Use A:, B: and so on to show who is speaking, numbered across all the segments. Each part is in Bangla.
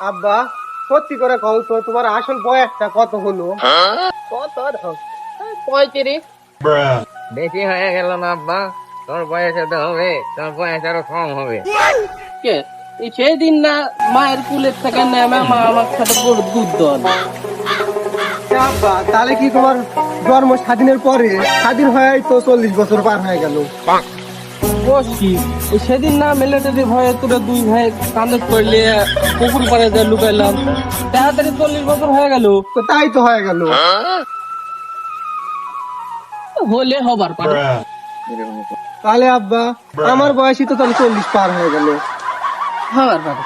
A: আব্বা সত্যি করে কও তো তোমার আসল বয়সটা কত হলো?
B: কত 35।
C: বেশি হয়ে গেল না আব্বা? তোর বয়সে তো হবে, তোর বয়স আরো কম হবে।
B: কে সেদিন না মায়ের কুলের থেকে নেমে মা আমার সাথে গরুর দুধ দেন।
A: আব্বা তাহলে কি তোমার জন্ম স্বাধীনের পরে স্বাধীন হয়ে তো 40 বছর পার হয়ে গেল?
B: বসছি সেদিন না মিলিটারি ভয়ে তোরা দুই ভাই কান্দে করলে পুকুর পাড়ে যা লুকাইলাম, তাড়াতাড়ি 40 বছর হয়ে গেল।
A: তো তাই তো হয়ে গেল।
B: হলে হবার পারে।
A: তাহলে আব্বা আমার বয়সই তো তাহলে 40 পার হয়ে গেল।
B: হবার পারে।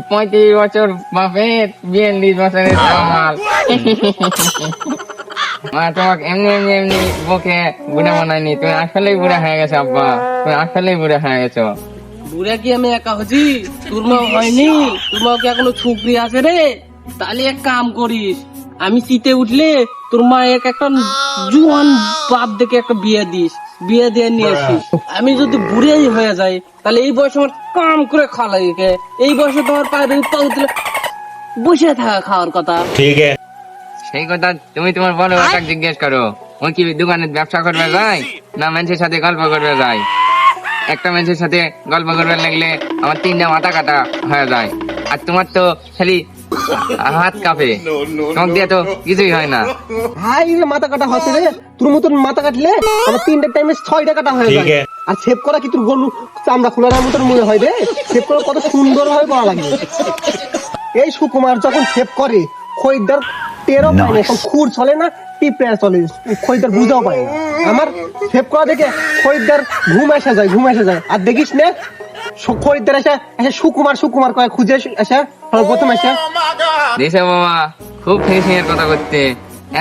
C: 35 বছর বাপের, 42 বছরের জামাল। মা তোমাকে এমনি এমনি এমনি বকে বুড়া বানায়নি, তুমি আসলেই বুড়া হয়ে গেছো আব্বা, তুমি আসলেই বুড়া হয়ে গেছো।
B: বুড়া কি আমি একা হচ্ছি? তোর মা হয়নি? তোর মা কি এখনো ছুকরি আছে রে? তাহলে এক কাম করিস, আমি শীতে উঠলে তোর মায়ের একটা জুয়ান বাপ দেখে একটা বিয়ে দিস, বিয়ে দিয়ে নিয়ে আসিস। আমি যদি বুড়াই হয়ে যাই তাহলে এই বয়সে আমার কাম করে খাওয়া লাগে। এই বয়সে তোমার পায়ের পা উঠলে বসে থাকা খাওয়ার কথা।
C: সেই কথা তুমি তোমার বড় ভাইটাকে জিজ্ঞেস করো, ও কি দোকানে ব্যবসা করবে যায় না মানুষের সাথে গল্প করবে যায়? একটা মানুষের সাথে গল্প করবে লাগলে আমার 3টা মাথা কাটা হয়ে যায়, আর তোমার তো খালি হাত কাঁপে, তোমাকে দিয়ে তো কিছুই হয় না।
A: হাই রে মাথা কাটা হচ্ছে রে, তোর মতন মাথা কাটলে আমার 3টা টাইমে 6টা কাটা হয়ে যায়। আর সেভ করা কি তোর গরু চামড়া খোলার মতন মনে হয় রে? সেভ করা কত সুন্দর ভাবে করা লাগে। এই সুকুমার যখন সেভ করে খরিদ্দার টেরও পায় না, খুর চলে না, টিপড়ে চলে, খরিদ্দার বুঝাও পায় না। আমার সেভ করা দেখে খরিদ্দার ঘুম এসে যায়, ঘুম এসে যায়। আর দেখিস না খরিদ্দার এসে এসে সুকুমার সুকুমার কয় খুঁজে এসে প্রথম এসে
C: দিছে বাবা খুব ফিনিশিং এর কথা করতে,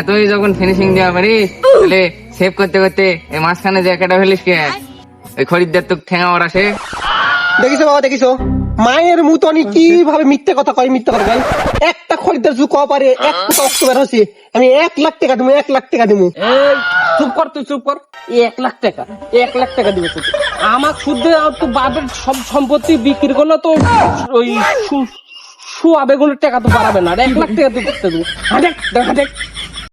C: এতই যখন ফিনিশিং দেওয়া পারিস তাহলে সেভ করতে করতে এই মাঝখানে যে একটা ফেলিস কে? ওই খরিদ্দার তো ঠেঙা ওর আসে।
A: দেখিছো বাবা, দেখিছো মায়ের মতনই কিভাবে মিথ্যে কথা কয়, মিথ্যে কথা কয়। একটা খরিদ্দার যদি কওয়া পারে 1 কোটি অক্টোবর হচ্ছে, আমি 1 লাখ টাকা দেবো, 1 লাখ টাকা দেবো।
B: এই চুপ কর, তুই চুপ কর। 1 লাখ টাকা, 1 লাখ টাকা দিবে শুধু আমার শুদ্ধ। তো বাপের সব সম্পত্তি বিক্রি করলে তো ওই আবেগুলোর টাকা তো বাড়াবে না। 1 লাখ টাকা তো দেবো। হাঁটেক হাঁটেক